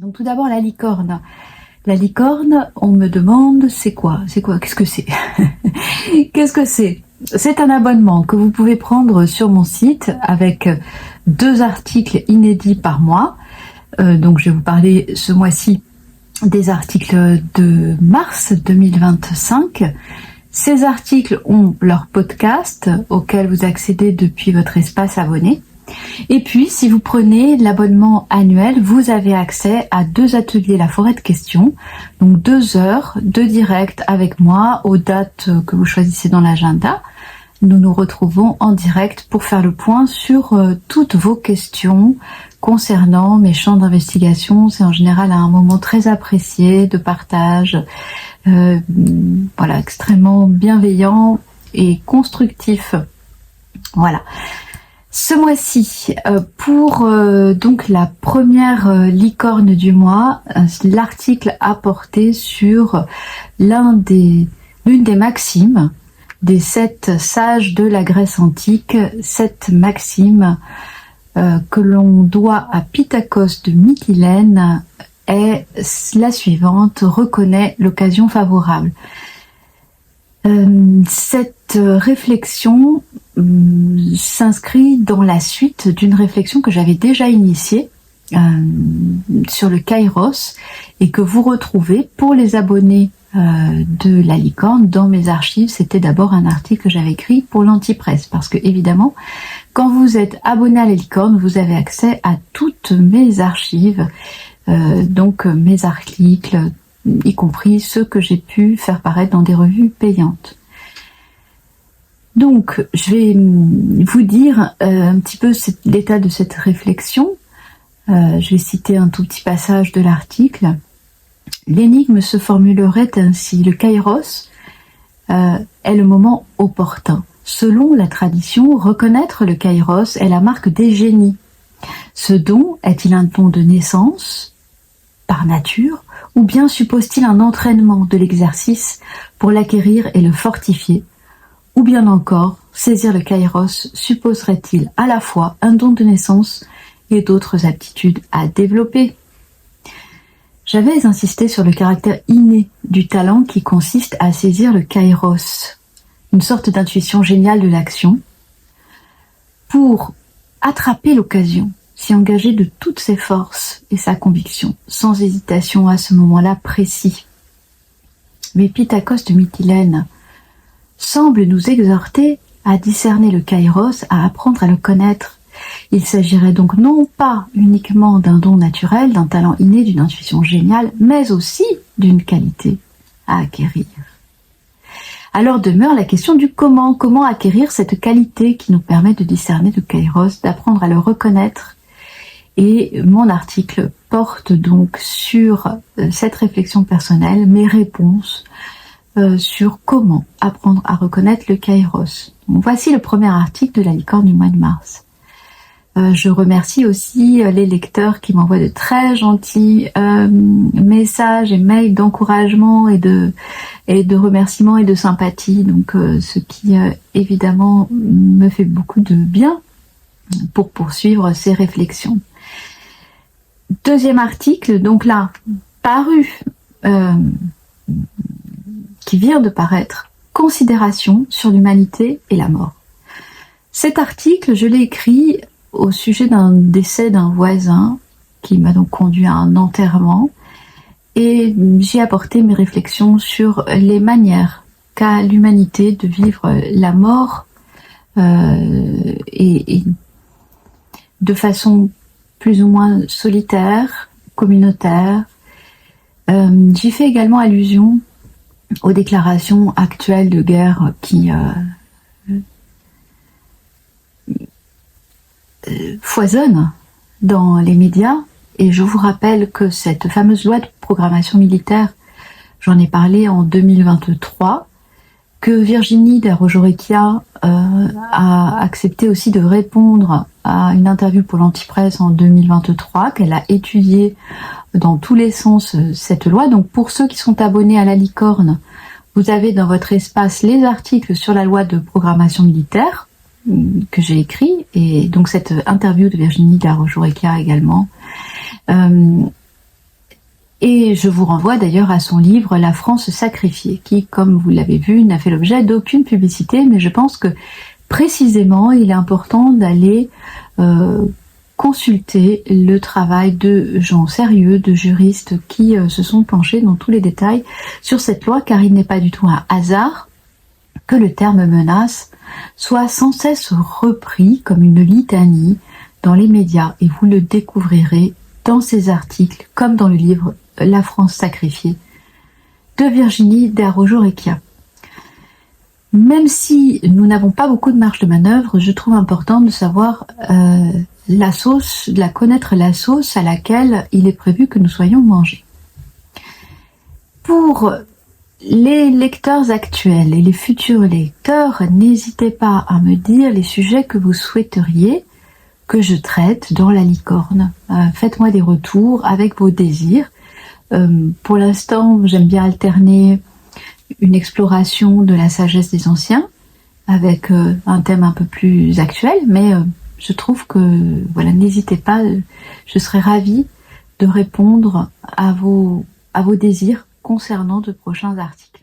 Donc tout d'abord la licorne. La licorne, on me demande c'est quoi? Qu'est-ce que c'est? Qu'est-ce que c'est? C'est un abonnement que vous pouvez prendre sur mon site avec 2 articles inédits par mois. Donc je vais vous parler ce mois-ci des articles de mars 2025. Ces articles ont leur podcast auquel vous accédez depuis votre espace abonné. Et puis, si vous prenez l'abonnement annuel, vous avez accès à 2 ateliers La Forêt de Questions, donc 2 heures de direct avec moi aux dates que vous choisissez dans l'agenda. Nous nous retrouvons en direct pour faire le point sur toutes vos questions concernant mes champs d'investigation. C'est en général un moment très apprécié de partage, extrêmement bienveillant et constructif. Voilà. Ce mois-ci, pour donc la première licorne du mois, l'article a porté sur l'une des maximes des 7 sages de la Grèce antique, 7 maximes que l'on doit à Pittakos de Mytilène est la suivante: reconnaît l'occasion favorable. Cette réflexion s'inscrit dans la suite d'une réflexion que j'avais déjà initiée sur le Kairos et que vous retrouvez pour les abonnés de la licorne dans mes archives. C'était d'abord un article que j'avais écrit pour l'Antipresse, parce que évidemment quand vous êtes abonné à la licorne, vous avez accès à toutes mes archives, donc mes articles, y compris ceux que j'ai pu faire paraître dans des revues payantes. Donc, je vais vous dire un petit peu l'état de cette réflexion. Je vais citer un tout petit passage de l'article. L'énigme se formulerait ainsi: le Kairos est le moment opportun. Selon la tradition, reconnaître le Kairos est la marque des génies. Ce don est-il un don de naissance, par nature, ou bien suppose-t-il un entraînement de l'exercice pour l'acquérir et le fortifier? Ou bien encore, saisir le Kairos supposerait-il à la fois un don de naissance et d'autres aptitudes à développer? J'avais insisté sur le caractère inné du talent qui consiste à saisir le Kairos, une sorte d'intuition géniale de l'action, pour attraper l'occasion, s'y engager de toutes ses forces et sa conviction, sans hésitation à ce moment-là précis. Mais Pittakos de Mytilène semble nous exhorter à discerner le Kairos, à apprendre à le connaître. Il s'agirait donc non pas uniquement d'un don naturel, d'un talent inné, d'une intuition géniale, mais aussi d'une qualité à acquérir. Alors demeure la question du comment. Comment acquérir cette qualité qui nous permet de discerner le Kairos, d'apprendre à le reconnaître? Et mon article porte donc sur cette réflexion personnelle, mes réponses sur comment apprendre à reconnaître le Kairos. Donc, voici le premier article de la licorne du mois de mars. Je remercie aussi les lecteurs qui m'envoient de très gentils messages et mails d'encouragement et de remerciements et de sympathie, donc ce qui évidemment me fait beaucoup de bien pour poursuivre ces réflexions. Deuxième article, donc là, paru, qui vient de paraître, Considération sur l'humanité et la mort. Cet article, je l'ai écrit au sujet d'un décès d'un voisin qui m'a donc conduit à un enterrement, et j'ai apporté mes réflexions sur les manières qu'a l'humanité de vivre la mort et de façon plus ou moins solitaire, communautaire. J'y fais également allusion aux déclarations actuelles de guerre qui foisonnent dans les médias, et je vous rappelle que cette fameuse loi de programmation militaire, j'en ai parlé en 2023, que Virginie Dero-Jorecchia a accepté aussi de répondre à une interview pour l'Antipresse en 2023, qu'elle a étudié dans tous les sens cette loi. Donc pour ceux qui sont abonnés à la licorne, vous avez dans votre espace les articles sur la loi de programmation militaire que j'ai écrit, et donc cette interview de Virginie Dero-Jorecchia également. Et je vous renvoie d'ailleurs à son livre La France sacrifiée, qui, comme vous l'avez vu, n'a fait l'objet d'aucune publicité, mais je pense que précisément, il est important d'aller consulter le travail de gens sérieux, de juristes qui se sont penchés dans tous les détails sur cette loi, car il n'est pas du tout un hasard que le terme menace soit sans cesse repris comme une litanie dans les médias, et vous le découvrirez dans ces articles, comme dans le livre La France sacrifiée de Virginie Darault-Recchia. Même si nous n'avons pas beaucoup de marge de manœuvre, je trouve important de savoir connaître la sauce à laquelle il est prévu que nous soyons mangés. Pour les lecteurs actuels et les futurs lecteurs, n'hésitez pas à me dire les sujets que vous souhaiteriez que je traite dans La Licorne. Faites-moi des retours avec vos désirs. Pour l'instant, j'aime bien alterner une exploration de la sagesse des anciens avec un thème un peu plus actuel, mais je trouve que, voilà, n'hésitez pas, je serai ravie de répondre à vos désirs concernant de prochains articles.